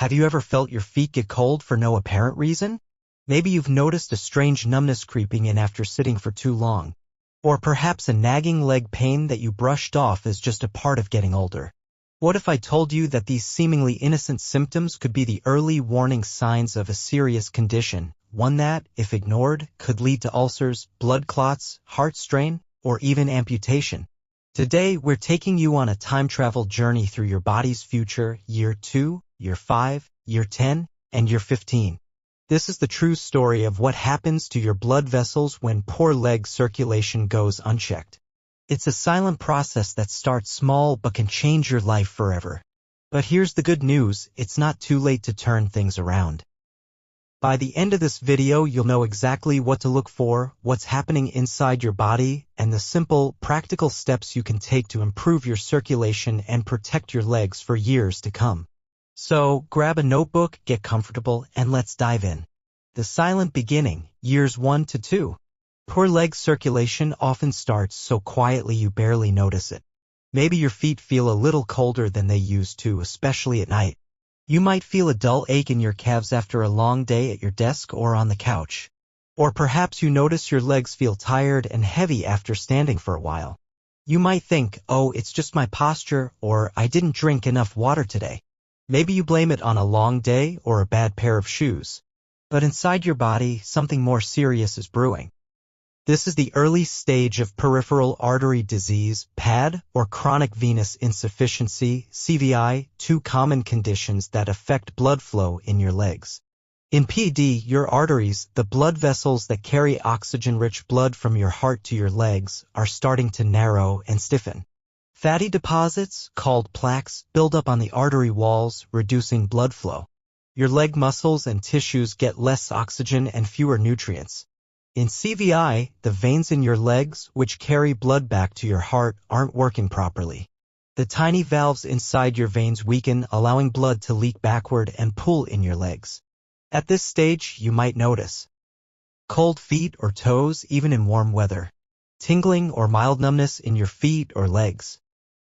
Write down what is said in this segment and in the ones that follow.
Have you ever felt your feet get cold for no apparent reason? Maybe you've noticed a strange numbness creeping in after sitting for too long. Or perhaps a nagging leg pain that you brushed off as just a part of getting older. What if I told you that these seemingly innocent symptoms could be the early warning signs of a serious condition, one that, if ignored, could lead to ulcers, blood clots, heart strain, or even amputation? Today, we're taking you on a time travel journey through your body's future, year 2, year 5, year 10, and year 15. This is the true story of what happens to your blood vessels when poor leg circulation goes unchecked. It's a silent process that starts small but can change your life forever. But here's the good news, it's not too late to turn things around. By the end of this video, you'll know exactly what to look for, what's happening inside your body, and the simple, practical steps you can take to improve your circulation and protect your legs for years to come. So, grab a notebook, get comfortable, and let's dive in. The silent beginning, years 1 to 2. Poor leg circulation often starts so quietly you barely notice it. Maybe your feet feel a little colder than they used to, especially at night. You might feel a dull ache in your calves after a long day at your desk or on the couch. Or perhaps you notice your legs feel tired and heavy after standing for a while. You might think, oh, it's just my posture, or I didn't drink enough water today. Maybe you blame it on a long day or a bad pair of shoes. But inside your body, something more serious is brewing. This is the early stage of peripheral artery disease, PAD, or chronic venous insufficiency, CVI, two common conditions that affect blood flow in your legs. In PD, your arteries, the blood vessels that carry oxygen-rich blood from your heart to your legs, are starting to narrow and stiffen. Fatty deposits, called plaques, build up on the artery walls, reducing blood flow. Your leg muscles and tissues get less oxygen and fewer nutrients. In CVI, the veins in your legs, which carry blood back to your heart, aren't working properly. The tiny valves inside your veins weaken, allowing blood to leak backward and pool in your legs. At this stage, you might notice cold feet or toes, even in warm weather. Tingling or mild numbness in your feet or legs.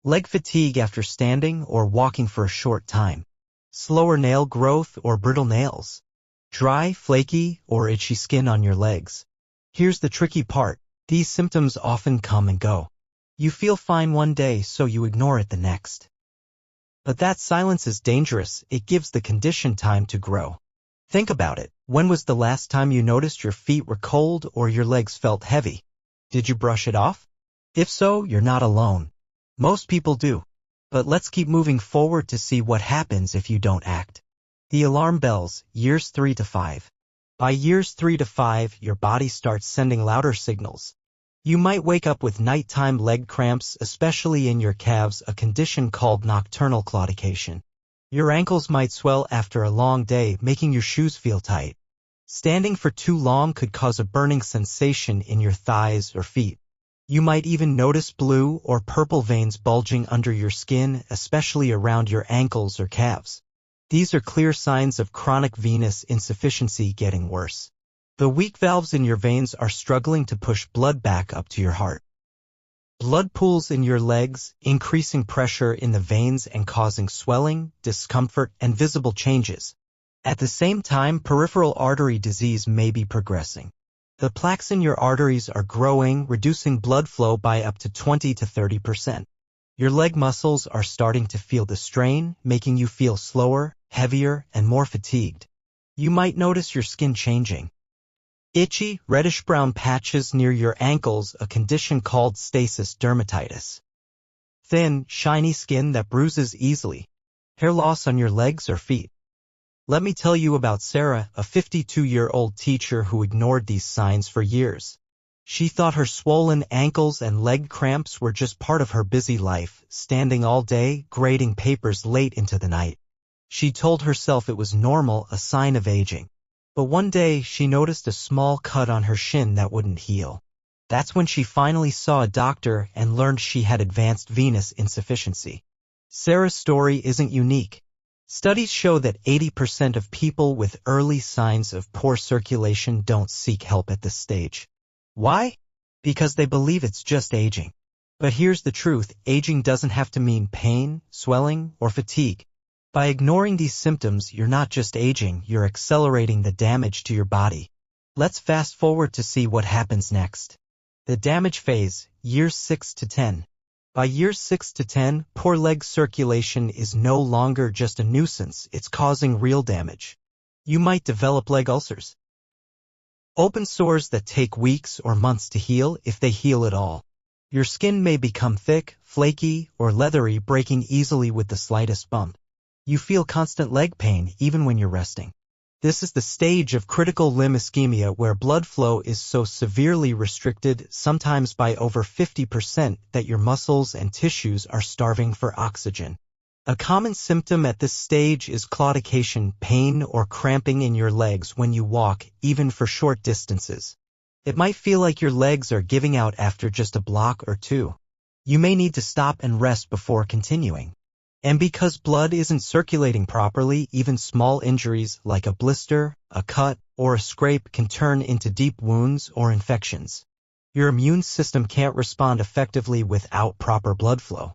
Leg fatigue after standing or walking for a short time. Slower nail growth or brittle nails. Dry, flaky, or itchy skin on your legs. Here's the tricky part. These symptoms often come and go. You feel fine one day, so you ignore it the next. But that silence is dangerous. It gives the condition time to grow. Think about it. When was the last time you noticed your feet were cold or your legs felt heavy? Did you brush it off? If so, you're not alone. Most people do. But let's keep moving forward to see what happens if you don't act. The alarm bells, years 3 to 5. By years 3 to 5, your body starts sending louder signals. You might wake up with nighttime leg cramps, especially in your calves, a condition called nocturnal claudication. Your ankles might swell after a long day, making your shoes feel tight. Standing for too long could cause a burning sensation in your thighs or feet. You might even notice blue or purple veins bulging under your skin, especially around your ankles or calves. These are clear signs of chronic venous insufficiency getting worse. The weak valves in your veins are struggling to push blood back up to your heart. Blood pools in your legs, increasing pressure in the veins and causing swelling, discomfort, and visible changes. At the same time, peripheral artery disease may be progressing. The plaques in your arteries are growing, reducing blood flow by up to 20 to 30%. Your leg muscles are starting to feel the strain, making you feel slower, heavier, and more fatigued. You might notice your skin changing. Itchy, reddish-brown patches near your ankles, a condition called stasis dermatitis. Thin, shiny skin that bruises easily. Hair loss on your legs or feet. Let me tell you about Sarah, a 52-year-old teacher who ignored these signs for years. She thought her swollen ankles and leg cramps were just part of her busy life, standing all day, grading papers late into the night. She told herself it was normal, a sign of aging. But one day, she noticed a small cut on her shin that wouldn't heal. That's when she finally saw a doctor and learned she had advanced venous insufficiency. Sarah's story isn't unique. Studies show that 80% of people with early signs of poor circulation don't seek help at this stage. Why? Because they believe it's just aging. But here's the truth, aging doesn't have to mean pain, swelling, or fatigue. By ignoring these symptoms, you're not just aging, you're accelerating the damage to your body. Let's fast forward to see what happens next. The damage phase, years 6 to 10. By years 6 to 10, poor leg circulation is no longer just a nuisance, it's causing real damage. You might develop leg ulcers. Open sores that take weeks or months to heal, if they heal at all. Your skin may become thick, flaky, or leathery, breaking easily with the slightest bump. You feel constant leg pain even when you're resting. This is the stage of critical limb ischemia where blood flow is so severely restricted, sometimes by over 50%, that your muscles and tissues are starving for oxygen. A common symptom at this stage is claudication, pain or cramping in your legs when you walk, even for short distances. It might feel like your legs are giving out after just a block or two. You may need to stop and rest before continuing. And because blood isn't circulating properly, even small injuries like a blister, a cut, or a scrape can turn into deep wounds or infections. Your immune system can't respond effectively without proper blood flow.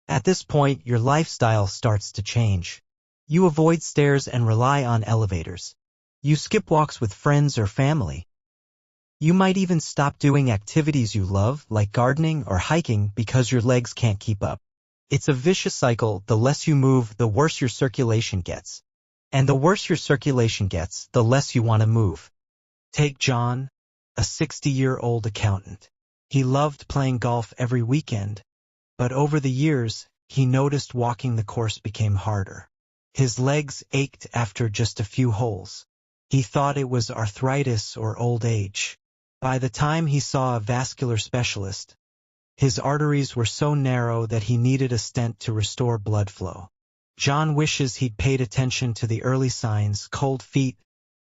At this point, your lifestyle starts to change. You avoid stairs and rely on elevators. You skip walks with friends or family. You might even stop doing activities you love, like gardening or hiking, because your legs can't keep up. It's a vicious cycle. The less you move, the worse your circulation gets. And the worse your circulation gets, the less you want to move. Take John, a 60-year-old accountant. He loved playing golf every weekend. But over the years, he noticed walking the course became harder. His legs ached after just a few holes. He thought it was arthritis or old age. By the time he saw a vascular specialist, his arteries were so narrow that he needed a stent to restore blood flow. John wishes he'd paid attention to the early signs, cold feet,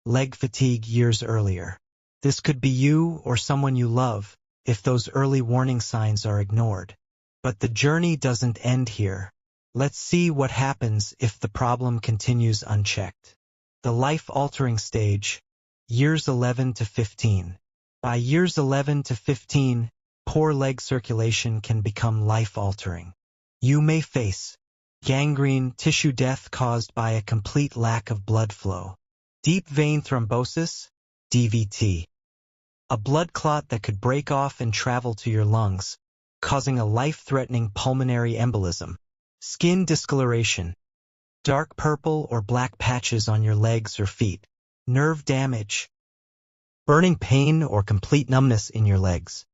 leg fatigue years earlier. This could be you or someone you love, if those early warning signs are ignored. But the journey doesn't end here. Let's see what happens if the problem continues unchecked. The life-altering stage, years 11 to 15. By years 11 to 15, poor leg circulation can become life-altering. You may face gangrene, tissue death caused by a complete lack of blood flow, deep vein thrombosis, DVT, a blood clot that could break off and travel to your lungs, causing a life-threatening pulmonary embolism, skin discoloration, dark purple or black patches on your legs or feet, nerve damage, burning pain or complete numbness in your legs,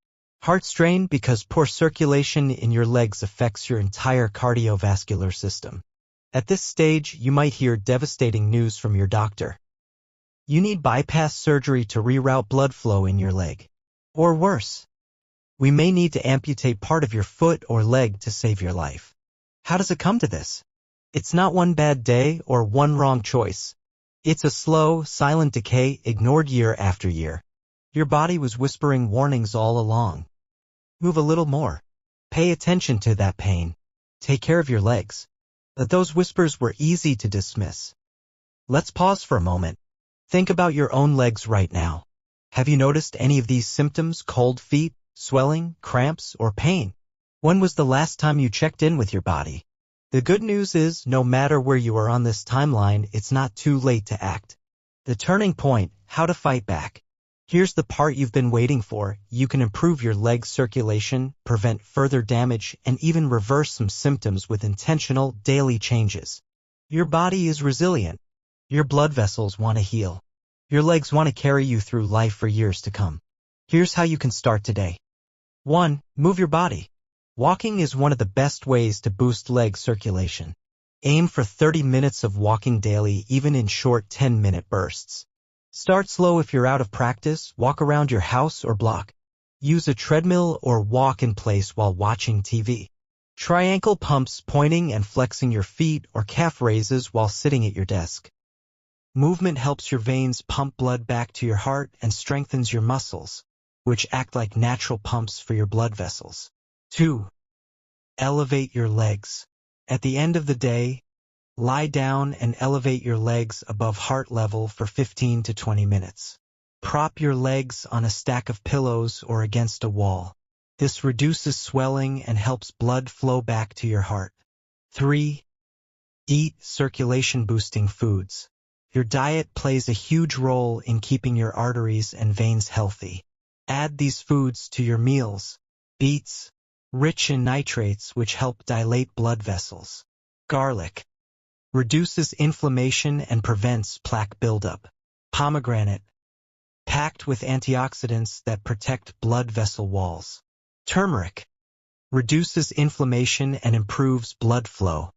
heart strain because poor circulation in your legs affects your entire cardiovascular system. At this stage, you might hear devastating news from your doctor. You need bypass surgery to reroute blood flow in your leg. Or worse, we may need to amputate part of your foot or leg to save your life. How does it come to this? It's not one bad day or one wrong choice. It's a slow, silent decay ignored year after year. Your body was whispering warnings all along. Move a little more. Pay attention to that pain. Take care of your legs. But those whispers were easy to dismiss. Let's pause for a moment. Think about your own legs right now. Have you noticed any of these symptoms, cold feet, swelling, cramps, or pain? When was the last time you checked in with your body? The good news is, no matter where you are on this timeline, it's not too late to act. The turning point, how to fight back. Here's the part you've been waiting for. You can improve your leg circulation, prevent further damage, and even reverse some symptoms with intentional, daily changes. Your body is resilient. Your blood vessels want to heal. Your legs want to carry you through life for years to come. Here's how you can start today. 1. Move your body. Walking is one of the best ways to boost leg circulation. Aim for 30 minutes of walking daily, even in short 10-minute bursts. Start slow if you're out of practice. Walk around your house or block. Use a treadmill or walk in place while watching TV. Try ankle pumps, pointing and flexing your feet, or calf raises while sitting at your desk. Movement helps your veins pump blood back to your heart and strengthens your muscles, which act like natural pumps for your blood vessels. 2. Elevate your legs. At the end of the day, lie down and elevate your legs above heart level for 15 to 20 minutes. Prop your legs on a stack of pillows or against a wall. This reduces swelling and helps blood flow back to your heart. 3. Eat circulation-boosting foods. Your diet plays a huge role in keeping your arteries and veins healthy. Add these foods to your meals. Beets, rich in nitrates which help dilate blood vessels. Garlic, reduces inflammation and prevents plaque buildup. Pomegranate, packed with antioxidants that protect blood vessel walls. Turmeric, reduces inflammation and improves blood flow.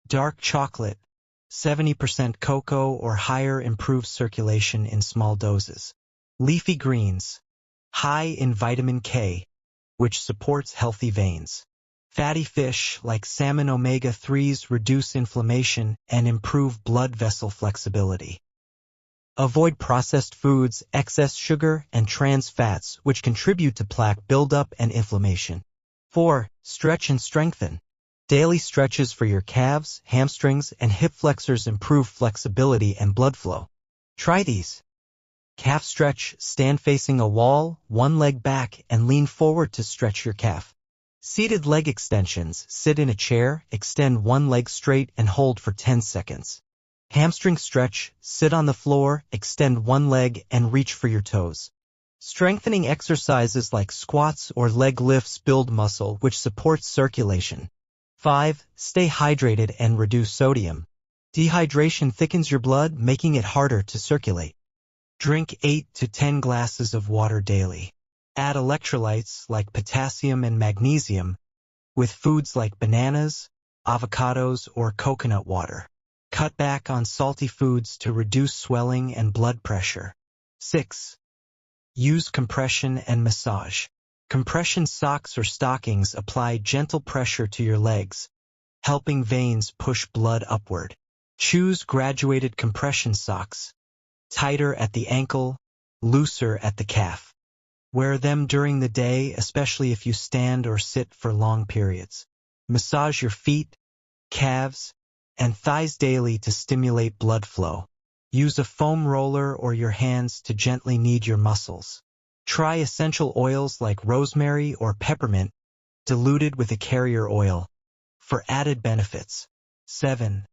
Dark chocolate, 70% cocoa or higher, improves circulation in small doses. Leafy greens, high in vitamin K, which supports healthy veins. Fatty fish like salmon omega-3s reduce inflammation and improve blood vessel flexibility. Avoid processed foods, excess sugar, and trans fats, which contribute to plaque buildup and inflammation. 4. Stretch and strengthen. Daily stretches for your calves, hamstrings, and hip flexors improve flexibility and blood flow. Try these. Calf stretch, stand facing a wall, one leg back, and lean forward to stretch your calf. Seated leg extensions, sit in a chair, extend one leg straight and hold for 10 seconds. Hamstring stretch, sit on the floor, extend one leg and reach for your toes. Strengthening exercises like squats or leg lifts build muscle, which supports circulation. 5. Stay hydrated and reduce sodium. Dehydration thickens your blood, making it harder to circulate. Drink 8 to 10 glasses of water daily. Add electrolytes like potassium and magnesium with foods like bananas, avocados, or coconut water. Cut back on salty foods to reduce swelling and blood pressure. 6. Use compression and massage. Compression socks or stockings apply gentle pressure to your legs, helping veins push blood upward. Choose graduated compression socks, tighter at the ankle, looser at the calf. Wear them during the day, especially if you stand or sit for long periods. Massage your feet, calves, and thighs daily to stimulate blood flow. Use a foam roller or your hands to gently knead your muscles. Try essential oils like rosemary or peppermint, diluted with a carrier oil, for added benefits. 7.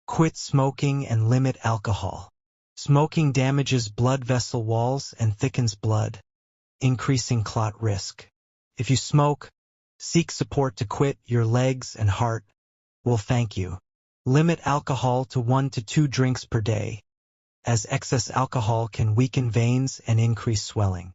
Quit smoking and limit alcohol. Smoking damages blood vessel walls and thickens blood, increasing clot risk. If you smoke, seek support to quit. Your legs and heart will thank you. Limit alcohol to 1 to 2 drinks per day, as excess alcohol can weaken veins and increase swelling.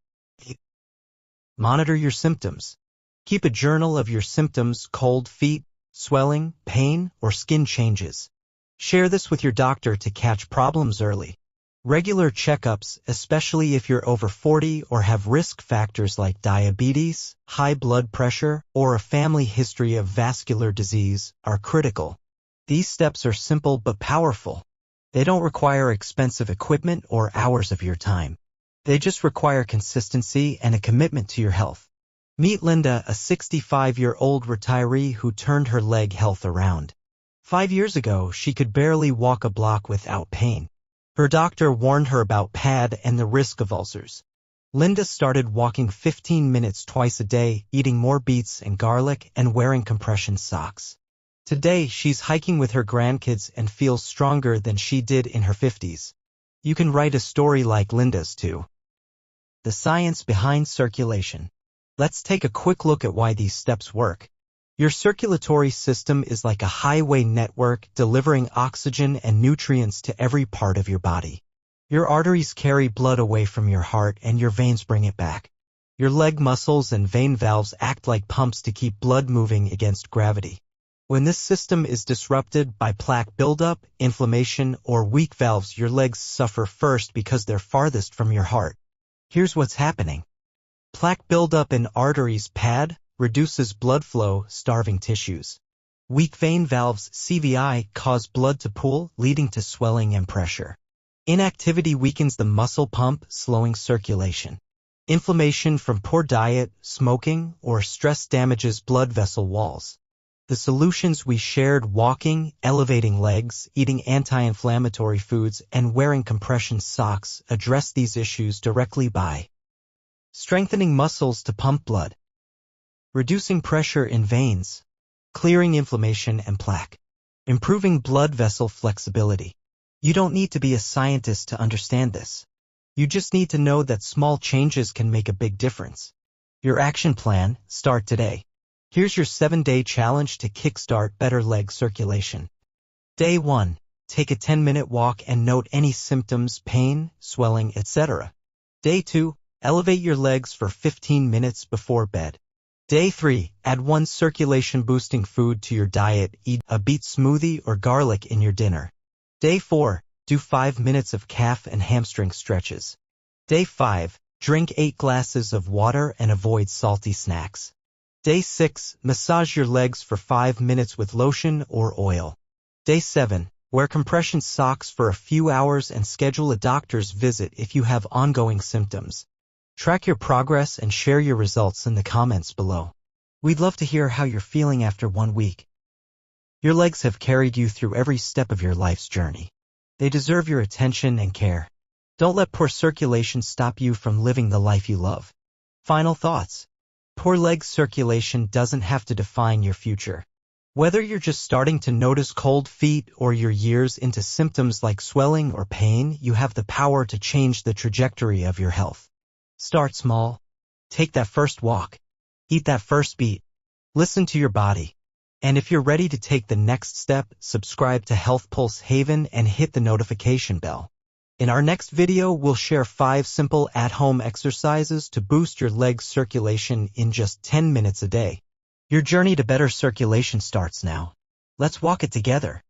Monitor your symptoms. Keep a journal of your symptoms: cold feet, swelling, pain, or skin changes. Share this with your doctor to catch problems early. Regular checkups, especially if you're over 40 or have risk factors like diabetes, high blood pressure, or a family history of vascular disease, are critical. These steps are simple but powerful. They don't require expensive equipment or hours of your time. They just require consistency and a commitment to your health. Meet Linda, a 65-year-old retiree who turned her leg health around. 5 years ago, she could barely walk a block without pain. Her doctor warned her about PAD and the risk of ulcers. Linda started walking 15 minutes twice a day, eating more beets and garlic, and wearing compression socks. Today, she's hiking with her grandkids and feels stronger than she did in her 50s. You can write a story like Linda's too. The science behind circulation. Let's take a quick look at why these steps work. Your circulatory system is like a highway network delivering oxygen and nutrients to every part of your body. Your arteries carry blood away from your heart and your veins bring it back. Your leg muscles and vein valves act like pumps to keep blood moving against gravity. When this system is disrupted by plaque buildup, inflammation, or weak valves, your legs suffer first because they're farthest from your heart. Here's what's happening. Plaque buildup in arteries (PAD) reduces blood flow, starving tissues. Weak vein valves (CVI) cause blood to pool, leading to swelling and pressure. Inactivity weakens the muscle pump, slowing circulation. Inflammation from poor diet, smoking, or stress damages blood vessel walls. The solutions we shared: walking, elevating legs, eating anti-inflammatory foods, and wearing compression socks, address these issues directly by strengthening muscles to pump blood, reducing pressure in veins, clearing inflammation and plaque, Improving blood vessel flexibility. You don't need to be a scientist to understand this. You just need to know that small changes can make a big difference. Your action plan, start today. Here's your 7-day challenge to kickstart better leg circulation. Day 1. Take a 10-minute walk and note any symptoms, pain, swelling, etc. Day 2. Elevate your legs for 15 minutes before bed. Day 3. Add one circulation-boosting food to your diet. Eat a beet smoothie or garlic in your dinner. Day 4. Do 5 minutes of calf and hamstring stretches. Day 5. Drink 8 glasses of water and avoid salty snacks. Day 6. Massage your legs for 5 minutes with lotion or oil. Day 7. Wear compression socks for a few hours and schedule a doctor's visit if you have ongoing symptoms. Track your progress and share your results in the comments below. We'd love to hear how you're feeling after 1 week. Your legs have carried you through every step of your life's journey. They deserve your attention and care. Don't let poor circulation stop you from living the life you love. Final thoughts. Poor leg circulation doesn't have to define your future. Whether you're just starting to notice cold feet or you're years into symptoms like swelling or pain, you have the power to change the trajectory of your health. Start small. Take that first walk. Eat that first beet. Listen to your body. And if you're ready to take the next step, subscribe to Health Pulse Haven and hit the notification bell. In our next video, we'll share 5 simple at-home exercises to boost your leg circulation in just 10 minutes a day. Your journey to better circulation starts now. Let's walk it together.